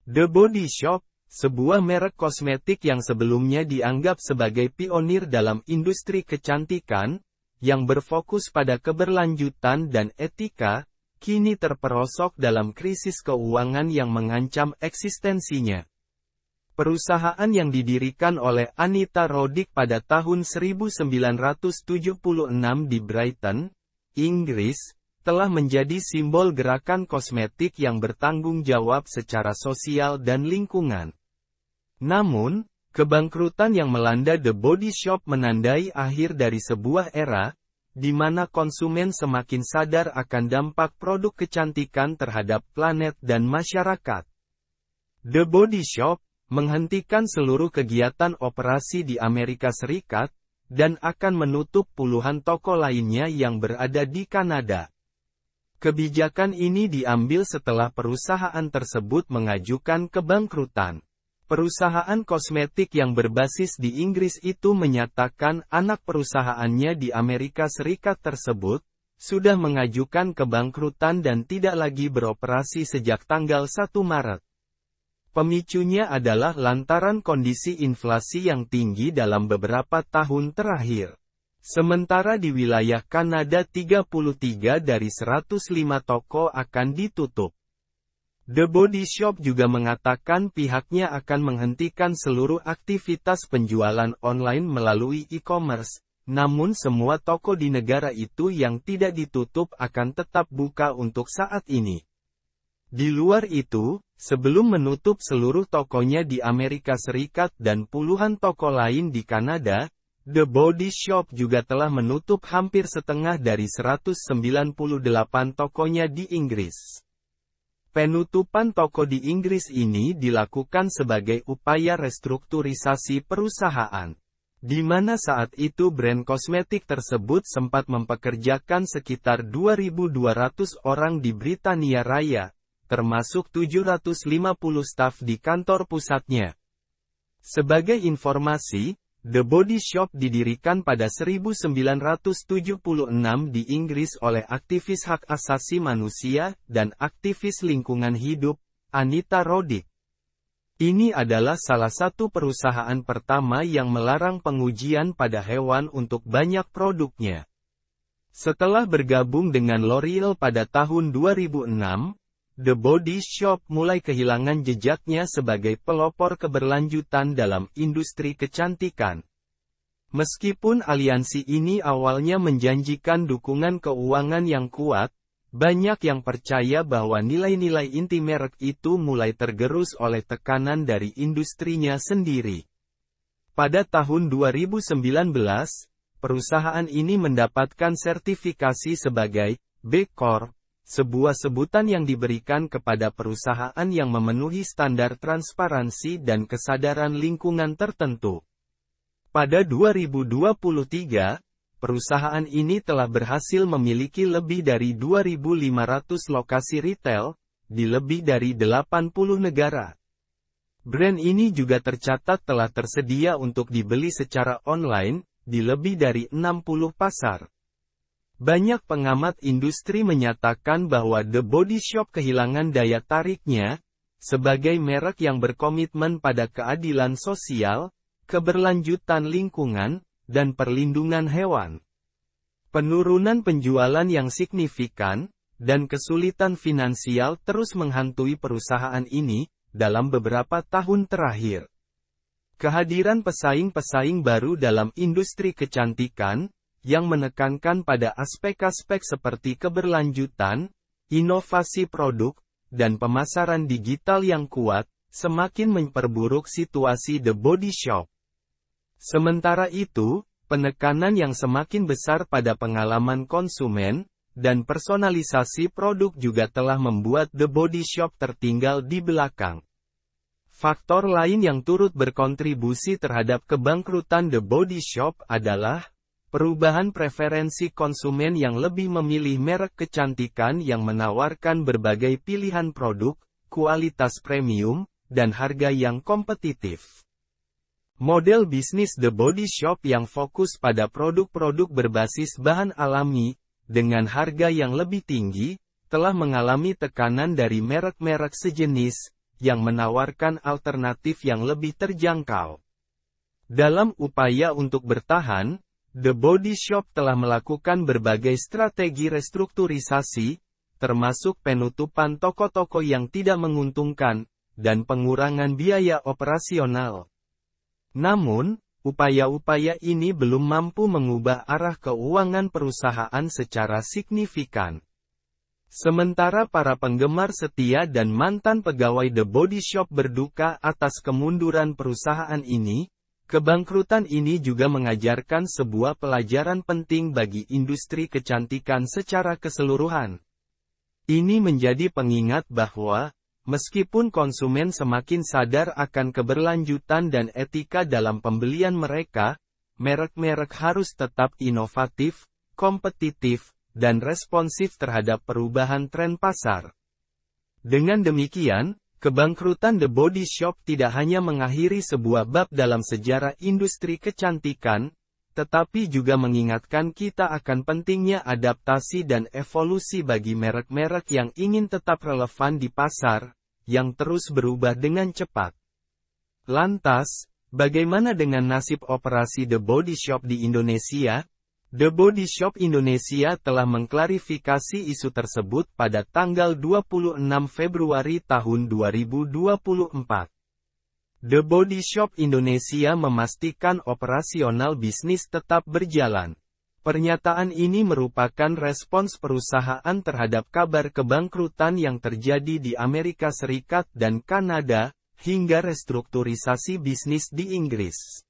The Body Shop, sebuah merek kosmetik yang sebelumnya dianggap sebagai pionir dalam industri kecantikan, yang berfokus pada keberlanjutan dan etika, kini terperosok dalam krisis keuangan yang mengancam eksistensinya. Perusahaan yang didirikan oleh Anita Roddick pada tahun 1976 di Brighton, Inggris, telah menjadi simbol gerakan kosmetik yang bertanggung jawab secara sosial dan lingkungan. Namun, kebangkrutan yang melanda The Body Shop menandai akhir dari sebuah era, di mana konsumen semakin sadar akan dampak produk kecantikan terhadap planet dan masyarakat. The Body Shop menghentikan seluruh kegiatan operasi di Amerika Serikat, dan akan menutup puluhan toko lainnya yang berada di Kanada. Kebijakan ini diambil setelah perusahaan tersebut mengajukan kebangkrutan. Perusahaan kosmetik yang berbasis di Inggris itu menyatakan anak perusahaannya di Amerika Serikat tersebut, sudah mengajukan kebangkrutan dan tidak lagi beroperasi sejak tanggal 1 Maret. Pemicunya adalah lantaran kondisi inflasi yang tinggi dalam beberapa tahun terakhir. Sementara di wilayah Kanada 33 dari 105 toko akan ditutup. The Body Shop juga mengatakan pihaknya akan menghentikan seluruh aktivitas penjualan online melalui e-commerce, namun semua toko di negara itu yang tidak ditutup akan tetap buka untuk saat ini. Di luar itu, sebelum menutup seluruh tokonya di Amerika Serikat dan puluhan toko lain di Kanada, The Body Shop juga telah menutup hampir setengah dari 198 tokonya di Inggris. Penutupan toko di Inggris ini dilakukan sebagai upaya restrukturisasi perusahaan, di mana saat itu brand kosmetik tersebut sempat mempekerjakan sekitar 2.200 orang di Britania Raya, termasuk 750 staf di kantor pusatnya. Sebagai informasi, The Body Shop didirikan pada 1976 di Inggris oleh aktivis hak asasi manusia dan aktivis lingkungan hidup, Anita Roddick. Ini adalah salah satu perusahaan pertama yang melarang pengujian pada hewan untuk banyak produknya. Setelah bergabung dengan L'Oreal pada tahun 2006, The Body Shop mulai kehilangan jejaknya sebagai pelopor keberlanjutan dalam industri kecantikan. Meskipun aliansi ini awalnya menjanjikan dukungan keuangan yang kuat, banyak yang percaya bahwa nilai-nilai inti merek itu mulai tergerus oleh tekanan dari industrinya sendiri. Pada tahun 2019, perusahaan ini mendapatkan sertifikasi sebagai B Corp, sebuah sebutan yang diberikan kepada perusahaan yang memenuhi standar transparansi dan kesadaran lingkungan tertentu. Pada 2023, perusahaan ini telah berhasil memiliki lebih dari 2.500 lokasi retail, di lebih dari 80 negara. Brand ini juga tercatat telah tersedia untuk dibeli secara online, di lebih dari 60 pasar. Banyak pengamat industri menyatakan bahwa The Body Shop kehilangan daya tariknya, sebagai merek yang berkomitmen pada keadilan sosial, keberlanjutan lingkungan, dan perlindungan hewan. Penurunan penjualan yang signifikan, dan kesulitan finansial terus menghantui perusahaan ini, dalam beberapa tahun terakhir. Kehadiran pesaing-pesaing baru dalam industri kecantikan, yang menekankan pada aspek-aspek seperti keberlanjutan, inovasi produk, dan pemasaran digital yang kuat, semakin memperburuk situasi The Body Shop. Sementara itu, penekanan yang semakin besar pada pengalaman konsumen, dan personalisasi produk juga telah membuat The Body Shop tertinggal di belakang. Faktor lain yang turut berkontribusi terhadap kebangkrutan The Body Shop adalah perubahan preferensi konsumen yang lebih memilih merek kecantikan yang menawarkan berbagai pilihan produk, kualitas premium, dan harga yang kompetitif. Model bisnis The Body Shop yang fokus pada produk-produk berbasis bahan alami, dengan harga yang lebih tinggi, telah mengalami tekanan dari merek-merek sejenis, yang menawarkan alternatif yang lebih terjangkau. Dalam upaya untuk bertahan, The Body Shop telah melakukan berbagai strategi restrukturisasi, termasuk penutupan toko-toko yang tidak menguntungkan, dan pengurangan biaya operasional. Namun, upaya-upaya ini belum mampu mengubah arah keuangan perusahaan secara signifikan. Sementara para penggemar setia dan mantan pegawai The Body Shop berduka atas kemunduran perusahaan ini, kebangkrutan ini juga mengajarkan sebuah pelajaran penting bagi industri kecantikan secara keseluruhan. Ini menjadi pengingat bahwa, meskipun konsumen semakin sadar akan keberlanjutan dan etika dalam pembelian mereka, merek-merek harus tetap inovatif, kompetitif, dan responsif terhadap perubahan tren pasar. Dengan demikian, kebangkrutan The Body Shop tidak hanya mengakhiri sebuah bab dalam sejarah industri kecantikan, tetapi juga mengingatkan kita akan pentingnya adaptasi dan evolusi bagi merek-merek yang ingin tetap relevan di pasar, yang terus berubah dengan cepat. Lantas, bagaimana dengan nasib operasi The Body Shop di Indonesia? The Body Shop Indonesia telah mengklarifikasi isu tersebut pada tanggal 26 Februari tahun 2024. The Body Shop Indonesia memastikan operasional bisnis tetap berjalan. Pernyataan ini merupakan respons perusahaan terhadap kabar kebangkrutan yang terjadi di Amerika Serikat dan Kanada, hingga restrukturisasi bisnis di Inggris.